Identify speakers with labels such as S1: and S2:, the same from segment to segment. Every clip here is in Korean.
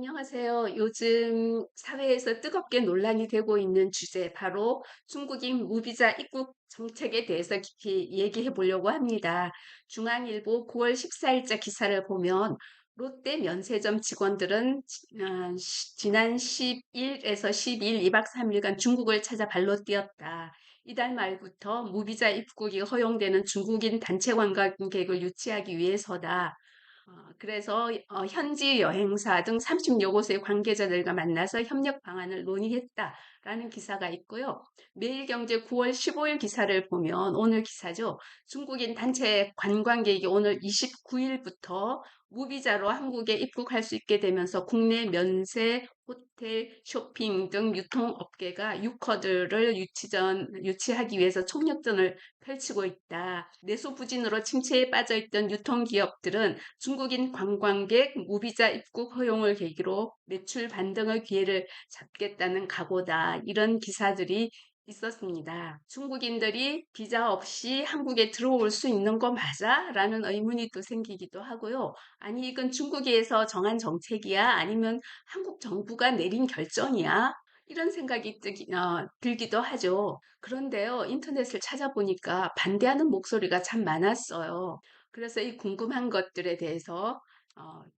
S1: 안녕하세요. 요즘 사회에서 뜨겁게 논란이 되고 있는 주제, 바로 중국인 무비자 입국 정책에 대해서 깊이 얘기해 보려고 합니다. 중앙일보 9월 14일자 기사를 보면 롯데 면세점 직원들은 지난 10일에서 12일 2박 3일간 중국을 찾아 발로 뛰었다. 이달 말부터 무비자 입국이 허용되는 중국인 단체 관광객을 유치하기 위해서다. 그래서 현지 여행사 등 30여 곳의 관계자들과 만나서 협력 방안을 논의했다라는 기사가 있고요. 매일경제 9월 15일 기사를 보면, 오늘 기사죠. 중국인 단체 관광객이 오늘 29일부터 무비자로 한국에 입국할 수 있게 되면서 국내 면세, 호텔, 쇼핑 등 유통업계가 유커들을 유치하기 위해서 총력전을 펼치고 있다. 내수 부진으로 침체에 빠져 있던 유통기업들은 중국인 관광객 무비자 입국 허용을 계기로 매출 반등의 기회를 잡겠다는 각오다. 이런 기사들이 있었습니다. 중국인들이 비자 없이 한국에 들어올 수 있는 거 맞아? 라는 의문이 또 생기기도 하고요. 아니, 이건 중국에서 정한 정책이야? 아니면 한국 정부가 내린 결정이야? 이런 생각이 들기도 하죠. 그런데요, 인터넷을 찾아보니까 반대하는 목소리가 참 많았어요. 그래서 이 궁금한 것들에 대해서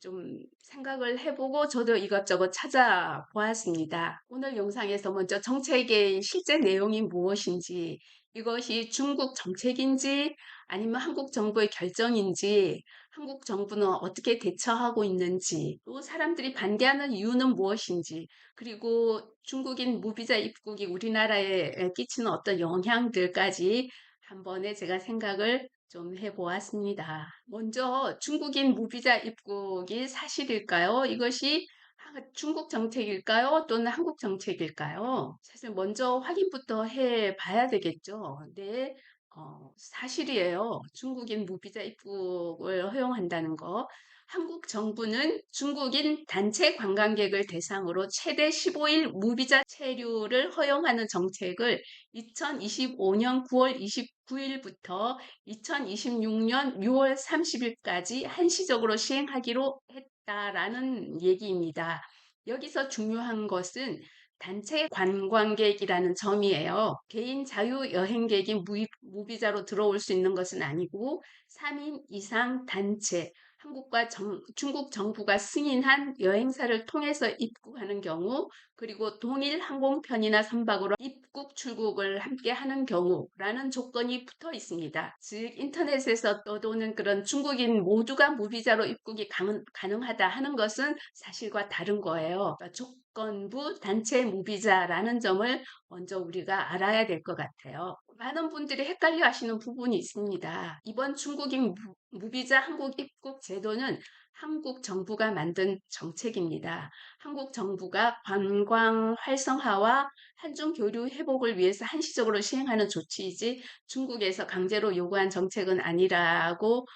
S1: 좀 생각을 해보고 저도 이것저것 찾아보았습니다. 오늘 영상에서 먼저 정책의 실제 내용이 무엇인지, 이것이 중국 정책인지 아니면 한국 정부의 결정인지, 한국 정부는 어떻게 대처하고 있는지, 또 사람들이 반대하는 이유는 무엇인지, 그리고 중국인 무비자 입국이 우리나라에 끼치는 어떤 영향들까지 한 번에 제가 생각을 좀 해보았습니다. 먼저 중국인 무비자 입국이 사실일까요? 이것이 중국 정책일까요? 또는 한국 정책일까요? 사실 먼저 확인부터 해봐야 되겠죠. 네, 사실이에요. 중국인 무비자 입국을 허용한다는 거. 한국 정부는 중국인 단체 관광객을 대상으로 최대 15일 무비자 체류를 허용하는 정책을 2025년 9월 29일부터 2026년 6월 30일까지 한시적으로 시행하기로 했다라는 얘기입니다. 여기서 중요한 것은 단체 관광객이라는 점이에요. 개인 자유 여행객이 무비자로 들어올 수 있는 것은 아니고 3인 이상 단체, 중국 정부가 승인한 여행사를 통해서 입국하는 경우, 그리고 동일 항공편이나 선박으로 입국 출국을 함께 하는 경우라는 조건이 붙어 있습니다. 즉 인터넷에서 떠도는 그런 중국인 모두가 무비자로 입국이 가능하다 하는 것은 사실과 다른 거예요. 그러니까 조건부 단체 무비자라는 점을 먼저 우리가 알아야 될 것 같아요. 많은 분들이 헷갈려 하시는 부분이 있습니다. 이번 중국인 무비자 한국 입국 제도는 한국 정부가 만든 정책입니다. 한국 정부가 관광 활성화와 한중 교류 회복을 위해서 한시적으로 시행하는 조치이지 중국에서 강제로 요구한 정책은 아니라고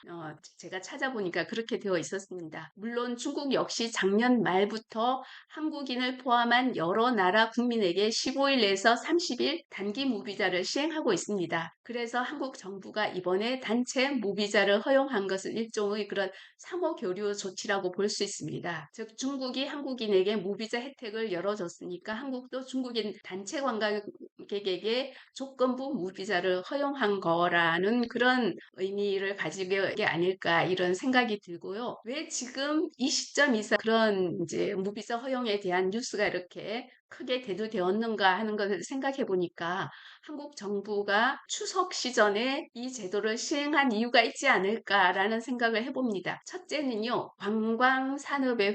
S1: 제가 찾아보니까 그렇게 되어 있었습니다. 물론 중국 역시 작년 말부터 한국인을 포함한 여러 나라 국민에게 15일에서 30일 단기 무비자를 시행하고 있습니다. 그래서 한국 정부가 이번에 단체 무비자를 허용한 것은 일종의 그런 상호 교류 조치라고 볼 수 있습니다. 즉 중국이 한국인에게 무비자 혜택을 열어줬으니까 한국도 중국인 단체 관광객에게 조건부 무비자를 허용한 거라는 그런 의미를 가지게 게 아닐까 이런 생각이 들고요. 왜 지금 이 시점에서 그런 이제 무비자 허용에 대한 뉴스가 이렇게 크게 대두되었는가 하는 것을 생각해 보니까 한국 정부가 추석 시전에 이 제도를 시행한 이유가 있지 않을까라는 생각을 해봅니다. 첫째는요, 관광 산업의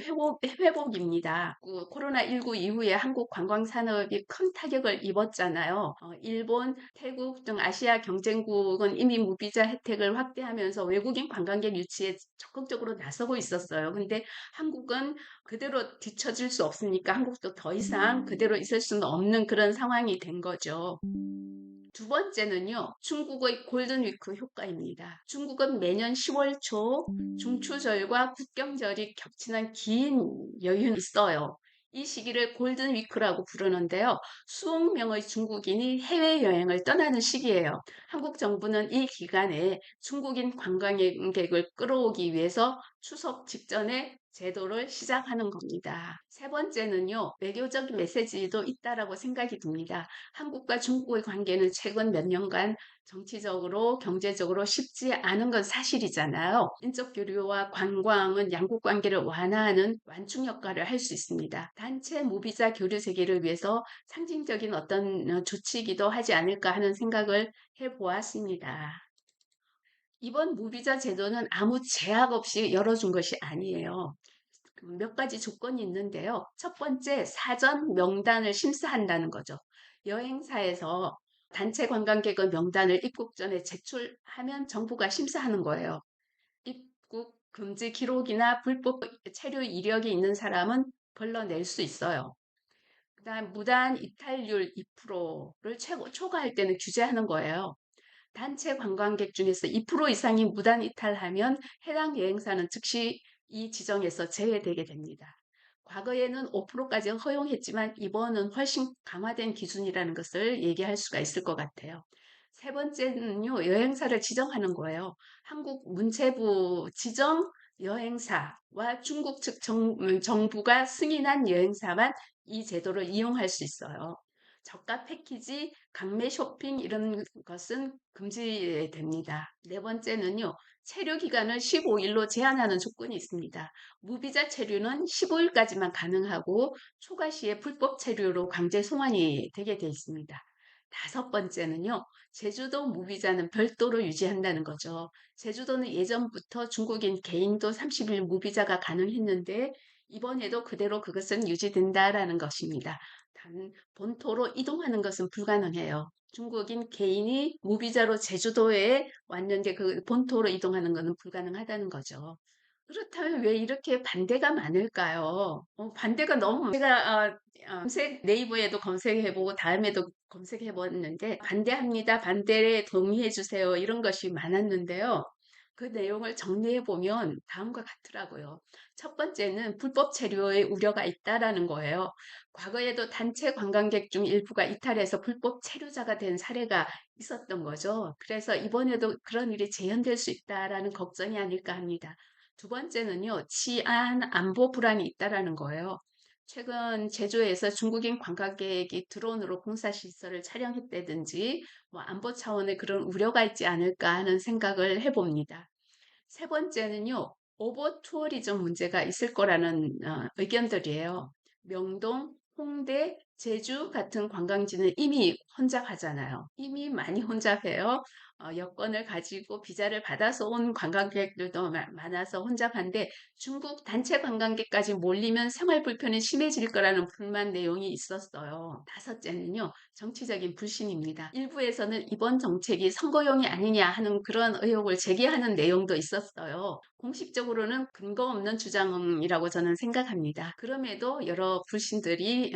S1: 회복입니다. 코로나19 이후에 한국 관광 산업이 큰 타격을 입었잖아요. 일본, 태국 등 아시아 경쟁국은 이미 무비자 혜택을 확대하면서 외국인 관광객 유치에 적극적으로 나서고 있었어요. 근데 한국은 그대로 뒤처질 수 없으니까 한국도 더 이상 그대로 있을 수는 없는 그런 상황이 된 거죠. 두 번째는요, 중국의 골든위크 효과입니다. 중국은 매년 10월 초 중추절과 국경절이 겹치는 긴 여유는 있어요. 이 시기를 골든위크라고 부르는데요. 수억 명의 중국인이 해외여행을 떠나는 시기예요. 한국 정부는 이 기간에 중국인 관광객을 끌어오기 위해서 추석 직전에 제도를 시작하는 겁니다. 세 번째는요, 외교적 메시지도 있다라고 생각이 듭니다. 한국과 중국의 관계는 최근 몇 년간 정치적으로, 경제적으로 쉽지 않은 건 사실이잖아요. 인적 교류와 관광은 양국 관계를 완화하는 완충 역할을 할 수 있습니다. 단체 무비자 교류 세계를 위해서 상징적인 어떤 조치이기도 하지 않을까 하는 생각을 해보았습니다. 이번 무비자 제도는 아무 제약 없이 열어준 것이 아니에요. 몇 가지 조건이 있는데요. 첫 번째, 사전 명단을 심사한다는 거죠. 여행사에서 단체 관광객의 명단을 입국 전에 제출하면 정부가 심사하는 거예요. 입국 금지 기록이나 불법 체류 이력이 있는 사람은 걸러낼 수 있어요. 그다음 무단 이탈률 2%를 초과할 때는 규제하는 거예요. 단체 관광객 중에서 2% 이상이 무단 이탈하면 해당 여행사는 즉시 이 지정에서 제외되게 됩니다. 과거에는 5%까지 허용했지만 이번은 훨씬 강화된 기준이라는 것을 얘기할 수가 있을 것 같아요. 세 번째는요, 여행사를 지정하는 거예요. 한국 문체부 지정 여행사와 중국 측 정부가 승인한 여행사만 이 제도를 이용할 수 있어요. 저가 패키지, 강매 쇼핑 이런 것은 금지됩니다. 네 번째는요. 체류 기간을 15일로 제한하는 조건이 있습니다. 무비자 체류는 15일까지만 가능하고 초과 시에 불법 체류로 강제 송환이 되게 되어 있습니다. 다섯 번째는요. 제주도 무비자는 별도로 유지한다는 거죠. 제주도는 예전부터 중국인 개인도 30일 무비자가 가능했는데 이번에도 그대로 그것은 유지된다라는 것입니다. 단 본토로 이동하는 것은 불가능해요. 중국인 개인이 무비자로 제주도에 왔는데 그 본토로 이동하는 것은 불가능하다는 거죠. 그렇다면 왜 이렇게 반대가 많을까요? 반대가 너무 제가 네이버에도 검색해보고 다음에도 검색해봤는데 반대합니다. 반대에 동의해주세요. 이런 것이 많았는데요. 그 내용을 정리해보면 다음과 같더라고요. 첫 번째는 불법 체류의 우려가 있다라는 거예요. 과거에도 단체 관광객 중 일부가 이탈해서 불법 체류자가 된 사례가 있었던 거죠. 그래서 이번에도 그런 일이 재현될 수 있다라는 걱정이 아닐까 합니다. 두 번째는요, 치안 안보 불안이 있다라는 거예요. 최근 제주에서 중국인 관광객이 드론으로 공사시설을 촬영했다든지 뭐 안보 차원의 그런 우려가 있지 않을까 하는 생각을 해봅니다. 세 번째는요, 오버 투어리즘 문제가 있을 거라는 의견들이에요. 명동, 홍대, 제주 같은 관광지는 이미 혼잡하잖아요. 이미 많이 혼잡해요. 여권을 가지고 비자를 받아서 온 관광객들도 많아서 혼잡한데 중국 단체 관광객까지 몰리면 생활 불편이 심해질 거라는 불만 내용이 있었어요. 다섯째는요, 정치적인 불신입니다. 일부에서는 이번 정책이 선거용이 아니냐 하는 그런 의혹을 제기하는 내용도 있었어요. 공식적으로는 근거 없는 주장이라고 저는 생각합니다. 그럼에도 여러 불신들이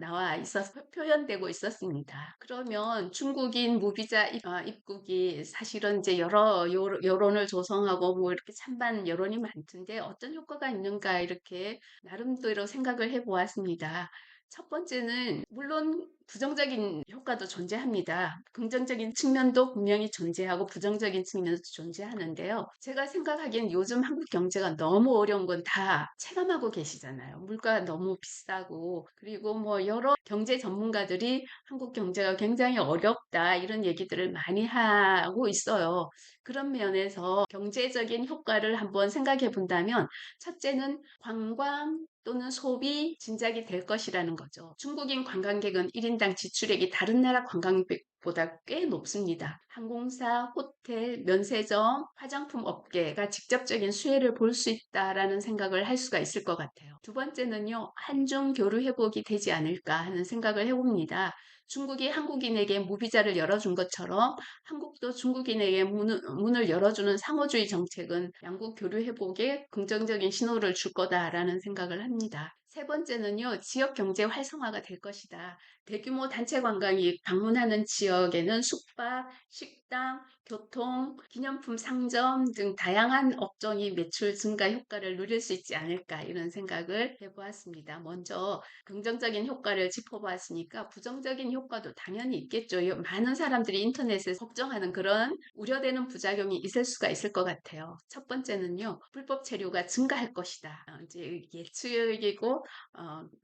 S1: 나와 있어서 표현되고 있었습니다. 그러면 중국인 무비자 입국이 사실은 이제 여러 여론을 조성하고 뭐 이렇게 찬반 여론이 많던데 어떤 효과가 있는가 이렇게 나름대로 생각을 해보았습니다. 첫 번째는 물론 부정적인 효과도 존재합니다. 긍정적인 측면도 분명히 존재하고 부정적인 측면도 존재하는데요. 제가 생각하기엔 요즘 한국 경제가 너무 어려운 건 다 체감하고 계시잖아요. 물가가 너무 비싸고 그리고 뭐 여러 경제 전문가들이 한국 경제가 굉장히 어렵다 이런 얘기들을 많이 하고 있어요. 그런 면에서 경제적인 효과를 한번 생각해 본다면 첫째는 관광 또는 소비 진작이 될 것이라는 거죠. 중국인 관광객은 1인당 지출액이 다른 나라 관광객보다 꽤 높습니다. 항공사, 호텔, 면세점, 화장품 업계가 직접적인 수혜를 볼 수 있다라는 생각을 할 수가 있을 것 같아요. 두 번째는요, 한중 교류 회복이 되지 않을까 하는 생각을 해봅니다. 중국이 한국인에게 무비자를 열어준 것처럼 한국도 중국인에게 문을 열어주는 상호주의 정책은 양국 교류 회복에 긍정적인 신호를 줄 거다라는 생각을 합니다. 세 번째는요, 지역 경제 활성화가 될 것이다. 대규모 단체 관광이 방문하는 지역에는 숙박, 식당, 교통, 기념품 상점 등 다양한 업종이 매출 증가 효과를 누릴 수 있지 않을까 이런 생각을 해보았습니다. 먼저 긍정적인 효과를 짚어보았으니까 부정적인 효과도 당연히 있겠죠. 많은 사람들이 인터넷에 걱정하는 그런 우려되는 부작용이 있을 수가 있을 것 같아요. 첫 번째는요, 불법 체류가 증가할 것이다. 이제 예측이고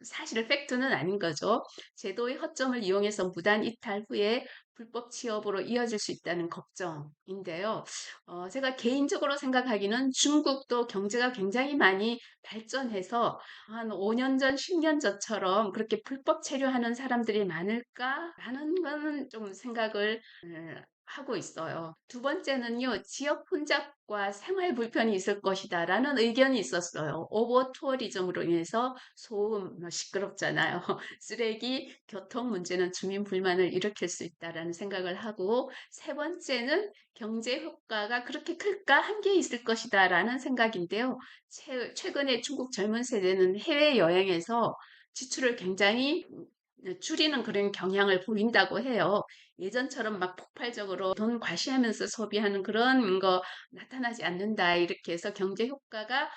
S1: 사실 팩트는 아닌 거죠. 제도의 허점을 이용해서 무단 이탈 후에 불법 취업으로 이어질 수 있다는 걱정인데요. 제가 개인적으로 생각하기는 중국도 경제가 굉장히 많이 발전해서 한 5년 전, 10년 전처럼 그렇게 불법 체류하는 사람들이 많을까라는 거는 좀 생각을 하고 있어요. 두 번째는요, 지역 혼잡과 생활 불편이 있을 것이다라는 의견이 있었어요. 오버 투어리즘으로 인해서 소음, 시끄럽잖아요. 쓰레기, 교통 문제는 주민 불만을 일으킬 수 있다라는 생각을 하고, 세 번째는 경제 효과가 그렇게 클까? 한계 있을 것이다라는 생각인데요. 최근에 중국 젊은 세대는 해외여행에서 지출을 굉장히 줄이는 그런 경향을 보인다고 해요. 예전처럼 막 폭발적으로 돈 과시하면서 소비하는 그런 거 나타나지 않는다. 이렇게 해서 경제 효과가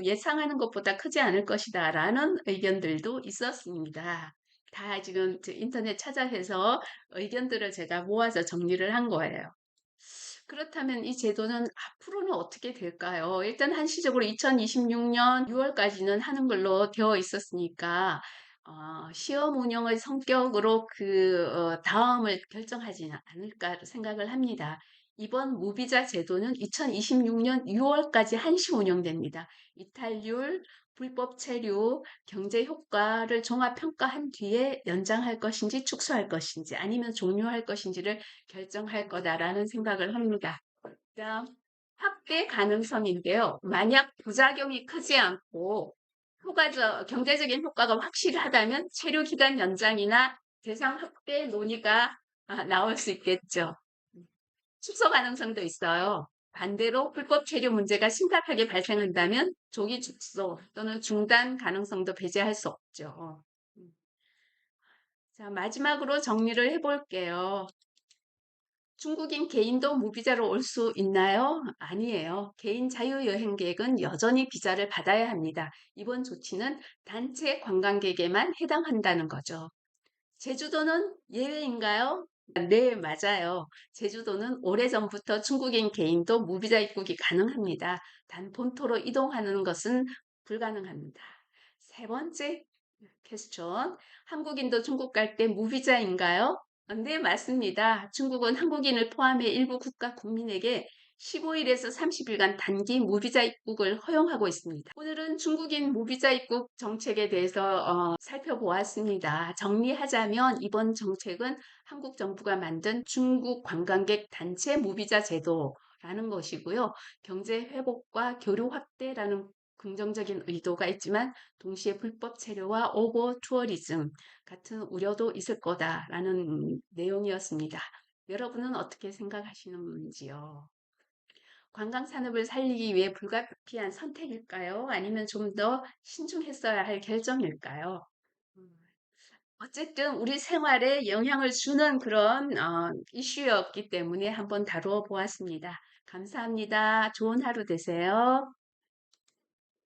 S1: 예상하는 것보다 크지 않을 것이다. 라는 의견들도 있었습니다. 다 지금 인터넷 찾아서 의견들을 제가 모아서 정리를 한 거예요. 그렇다면 이 제도는 앞으로는 어떻게 될까요? 일단 한시적으로 2026년 6월까지는 하는 걸로 되어 있었으니까 시험 운영의 성격으로 다음을 결정하지는 않을까 생각을 합니다. 이번 무비자 제도는 2026년 6월까지 한시 운영됩니다. 이탈률, 불법 체류, 경제 효과를 종합 평가한 뒤에 연장할 것인지 축소할 것인지 아니면 종료할 것인지를 결정할 거다라는 생각을 합니다. 그다음 확대 가능성인데요. 만약 부작용이 크지 않고 경제적인 효과가 확실하다면 체류 기간 연장이나 대상 확대 논의가 나올 수 있겠죠. 축소 가능성도 있어요. 반대로 불법 체류 문제가 심각하게 발생한다면 조기 축소 또는 중단 가능성도 배제할 수 없죠. 음. 자, 마지막으로 정리를 해볼게요. 중국인 개인도 무비자로 올 수 있나요? 아니에요. 개인 자유여행 계획은 여전히 비자를 받아야 합니다. 이번 조치는 단체 관광객에만 해당한다는 거죠. 제주도는 예외인가요? 네, 맞아요. 제주도는 오래전부터 중국인 개인도 무비자 입국이 가능합니다. 단 본토로 이동하는 것은 불가능합니다. 세 번째 퀘스천. 한국인도 중국 갈 때 무비자인가요? 네, 맞습니다. 중국은 한국인을 포함해 일부 국가 국민에게 15일에서 30일간 단기 무비자 입국을 허용하고 있습니다. 오늘은 중국인 무비자 입국 정책에 대해서 살펴보았습니다. 정리하자면 이번 정책은 한국 정부가 만든 중국 관광객 단체 무비자 제도라는 것이고요. 경제 회복과 교류 확대라는 긍정적인 의도가 있지만 동시에 불법 체류와 오버 투어리즘 같은 우려도 있을 거다라는 내용이었습니다. 여러분은 어떻게 생각하시는지요? 관광 산업을 살리기 위해 불가피한 선택일까요? 아니면 좀 더 신중했어야 할 결정일까요? 음, 어쨌든 우리 생활에 영향을 주는 그런 이슈였기 때문에 한번 다루어 보았습니다. 감사합니다. 좋은 하루 되세요.